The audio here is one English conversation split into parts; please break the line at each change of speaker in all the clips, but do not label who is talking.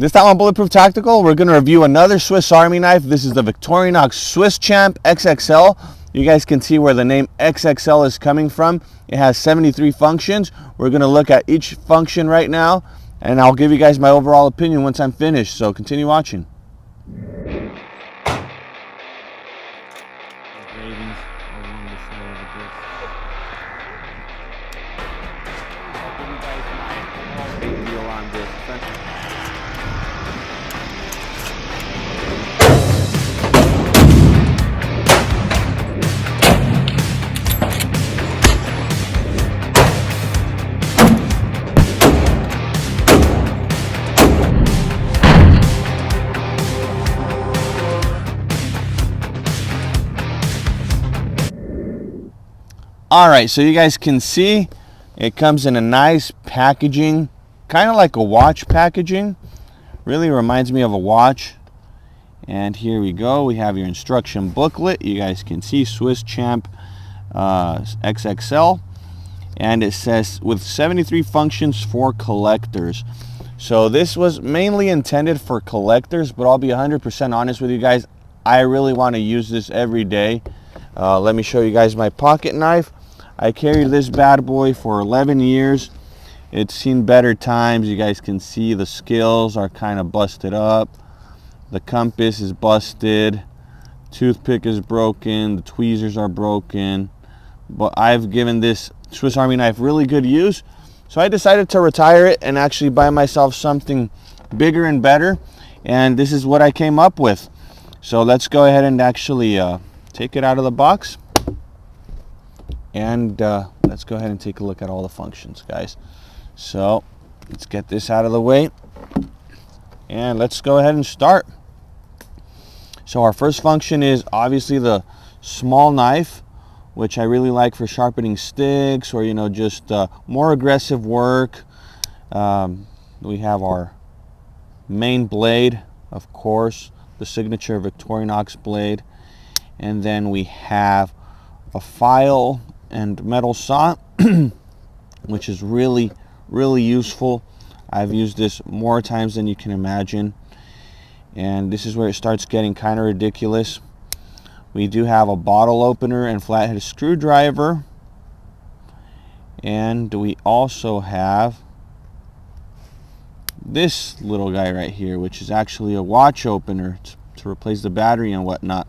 This time on Bulletproof Tactical, we're going to review another Swiss Army knife. This is the Victorinox Swiss Champ XXL. You guys can see where the name XXL is coming from. It has 73 functions. We're going to look at each function right now, and I'll give you guys my overall opinion once I'm finished. So continue watching. Alright, so you guys can see it comes in a nice packaging, kind of like a watch packaging. Really reminds me of a watch. And here we go, we have your instruction booklet. You guys can see Swiss Champ XXL. And it says with 73 functions for collectors. So this was mainly intended for collectors, but I'll be 100% honest with you guys. I really want to use this every day. Let me show you guys my pocket knife. I carried this bad boy for 11 years. It's seen better times. You guys can see the scales are kind of busted up. The compass is busted. Toothpick is broken. The tweezers are broken. But I've given this Swiss Army knife really good use. So I decided to retire it and actually buy myself something bigger and better. And this is what I came up with. So let's go ahead and actually take it out of the box. And let's go ahead and take a look at all the functions, guys. So let's get this out of the way. And let's go ahead and start. So our first function is obviously the small knife, which I really like for sharpening sticks or, you know, just more aggressive work. We have our main blade, of course, the signature Victorinox blade. And then we have a file and metal saw, which is really useful. I've used this more times than you can imagine. And this is where it starts getting kind of ridiculous. We do have a bottle opener and flathead screwdriver. And we also have this little guy right here, which is actually a watch opener to replace the battery and whatnot.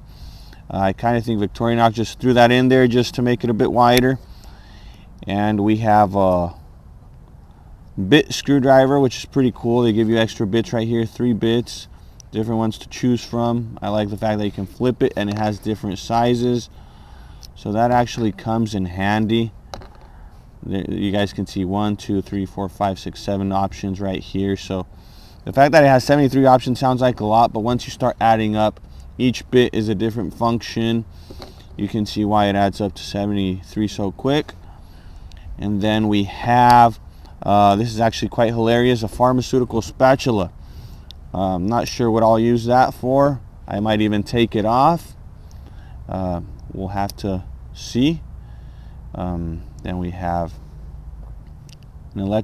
I kind of think Victorinox just threw that in there just to make it a bit wider. And we have a bit screwdriver, which is pretty cool. They give you extra bits right here, 3 bits, different ones to choose from. I like the fact that you can flip it and it has different sizes. So that actually comes in handy. You guys can see 1, 2, 3, 4, 5, 6, 7 options right here. So the fact that it has 73 options sounds like a lot, but once you start adding up, each bit is a different function. You can see why it adds up to 73 so quick. And then we have, this is actually quite hilarious, a pharmaceutical spatula. I'm not sure what I'll use that for. I might even take it off. We'll have to see. Then we have an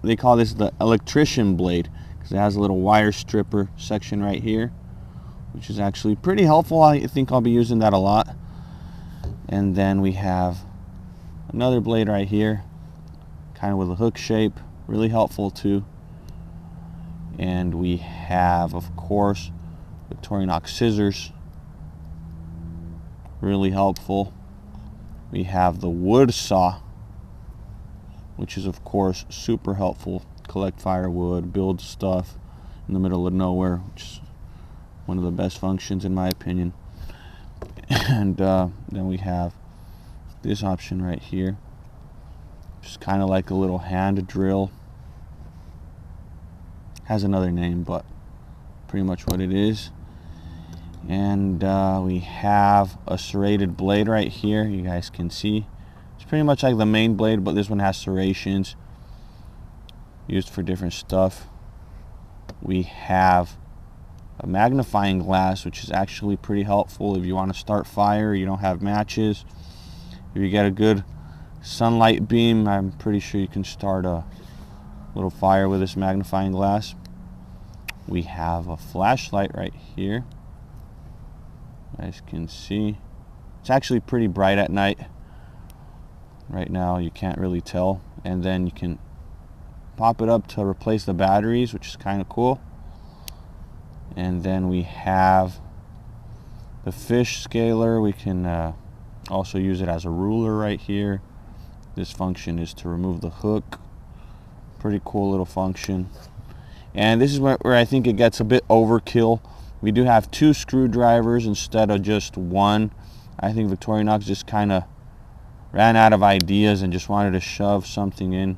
they call this the electrician blade because it has a little wire stripper section right here, which is actually pretty helpful. I think I'll be using that a lot. And then we have another blade right here, kind of with a hook shape, really helpful too. And we have, of course, Victorinox scissors, really helpful. We have the wood saw, which is of course super helpful. Collect firewood, build stuff in the middle of nowhere, which is one of the best functions in my opinion. And then we have this option right here, just kind of like a little hand drill. Has another name, but pretty much what it is. And we have a serrated blade right here. You guys can see it's pretty much like the main blade, but this one has serrations used for different stuff. We have a magnifying glass, which is actually pretty helpful if you want to start fire, you don't have matches. If you get a good sunlight beam, I'm pretty sure you can start a little fire with this magnifying glass. We have a flashlight right here. You guys can see. It's actually pretty bright at night. Right now you can't really tell. And then you can pop it up to replace the batteries, which is kind of cool. And then we have the fish scaler. We can also use it as a ruler right here. This function is to remove the hook. Pretty cool little function. And this is where I think it gets a bit overkill. We do have 2 screwdrivers instead of just 1. I think Victorinox just kind of ran out of ideas and just wanted to shove something in,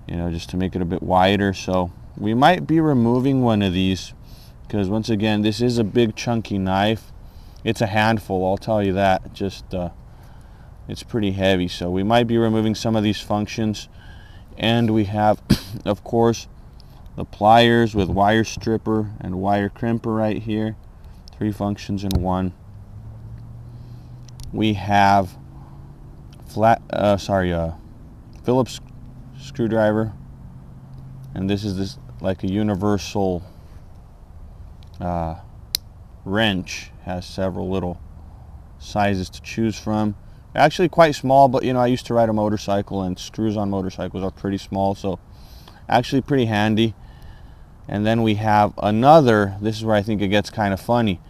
you know, just to make it a bit wider. So we might be removing one of these, because once again, this is a big chunky knife. It's a handful, I'll tell you that. Just it's pretty heavy, so we might be removing some of these functions. And we have, of course, the pliers with wire stripper and wire crimper right here. 3 functions in one. We have Phillips screwdriver, and this is like a universal wrench. Has several little sizes to choose from. Actually quite small, but you know, I used to ride a motorcycle, and screws on motorcycles are pretty small, so actually pretty handy. And then we have another, this is where I think it gets kind of funny.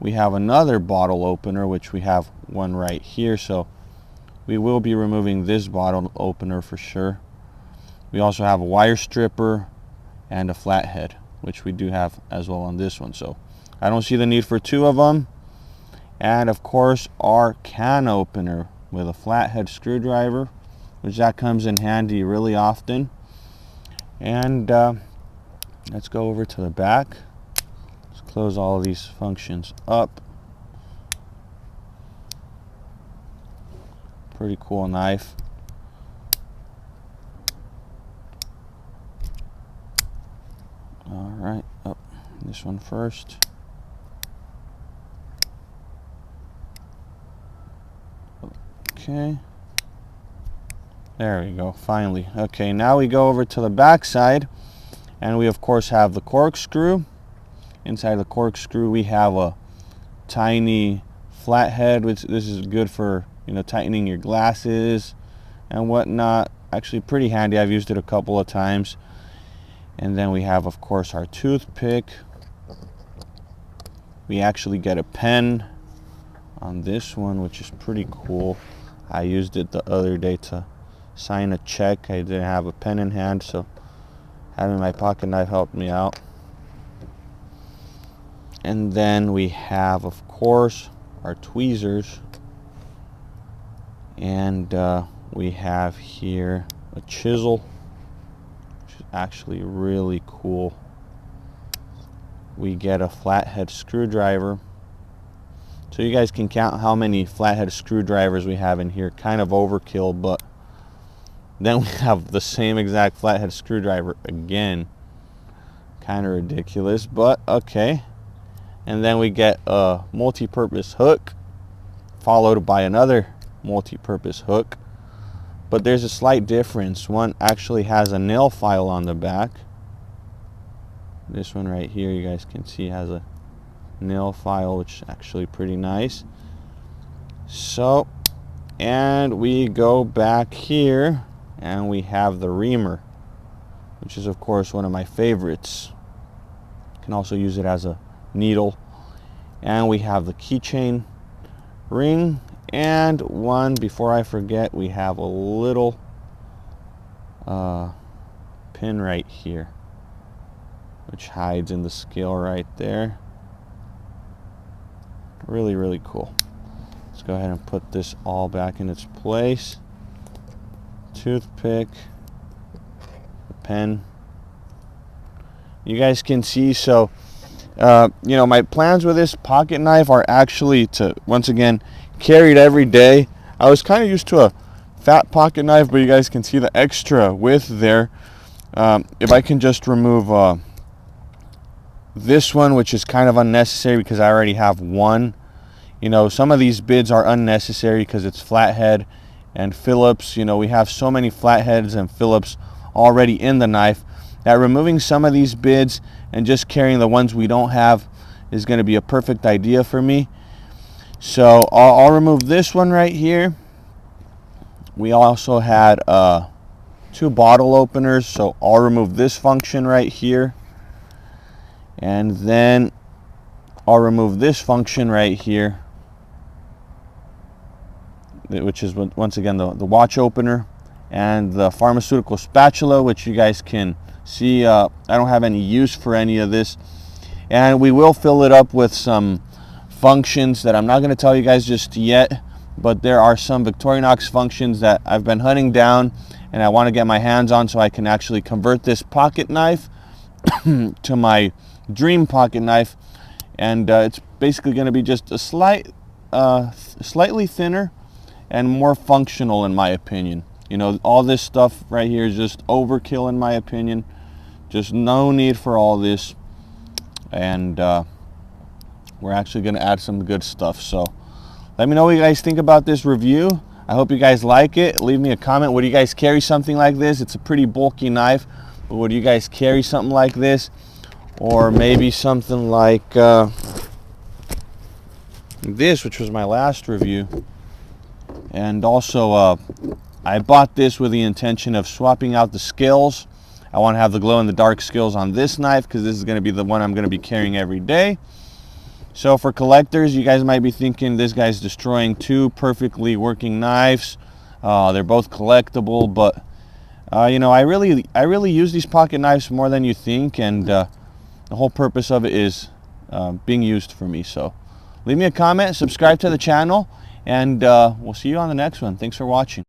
We have another bottle opener, which we have one right here, so we will be removing this bottle opener for sure. We also have a wire stripper and a flathead, which we do have as well on this one, so I don't see the need for 2 of them. And of course our can opener with a flathead screwdriver, which that comes in handy really often. And let's go over to the back. Let's close all of these functions up. Pretty cool knife. All right, up this one first. Okay, there we go, finally. Okay, now we go over to the back side, and we of course have the corkscrew. Inside the corkscrew we have a tiny flathead, which this is good for, you know, tightening your glasses and whatnot. Actually pretty handy, I've used it a couple of times. And then we have of course our toothpick. We actually get a pen on this one, which is pretty cool. I used it the other day to sign a check. I didn't have a pen in hand, so having my pocket knife helped me out. And then we have of course our tweezers, and we have here a chisel, which is actually really cool. We get a flathead screwdriver, so you guys can count how many flathead screwdrivers we have in here. Kind of overkill, but then we have the same exact flathead screwdriver again. Kind of ridiculous, but okay. And then we get a multi-purpose hook, followed by another multi-purpose hook. But there's a slight difference. One actually has a nail file on the back. This one right here, you guys can see, has a nail file, which is actually pretty nice. So, and we go back here, and we have the reamer, which is of course one of my favorites. You can also use it as a needle. And we have the keychain ring, and one, before I forget, we have a little pin right here, which hides in the scale right there. Really, really cool. Let's go ahead and put this all back in its place. Toothpick, the pen. You guys can see, so you know, my plans with this pocket knife are actually to, once again, carry it every day. I was kind of used to a fat pocket knife, but you guys can see the extra width there. If I can just remove this one, which is kind of unnecessary because I already have one. You know, some of these bids are unnecessary because it's flathead and Phillips. You know, we have so many flatheads and Phillips already in the knife that removing some of these bids and just carrying the ones we don't have is going to be a perfect idea for me. So I'll remove this one right here. We also had 2 bottle openers, so I'll remove this function right here, and then I'll remove this function right here, which is once again the watch opener, and the pharmaceutical spatula, which you guys can see I don't have any use for any of this. And we will fill it up with some functions that I'm not going to tell you guys just yet, but there are some Victorinox functions that I've been hunting down and I want to get my hands on, so I can actually convert this pocket knife to my dream pocket knife. And it's basically going to be just a slightly thinner and more functional, in my opinion. You know, all this stuff right here is just overkill, in my opinion. Just no need for all this. And we're actually going to add some good stuff. So let me know what you guys think about this review. I hope you guys like it. Leave me a comment. Would you guys carry something like this? It's a pretty bulky knife, but would you guys carry something like this? Or maybe something like this, which was my last review. And also I bought this with the intention of swapping out the scales. I want to have the glow in the dark scales on this knife because this is going to be the one I'm going to be carrying every day. So for collectors, you guys might be thinking this guy's destroying 2 perfectly working knives. They're both collectible, but you know, I really use these pocket knives more than you think, and the whole purpose of it is being used for me. So leave me a comment, subscribe to the channel, and we'll see you on the next one. Thanks for watching.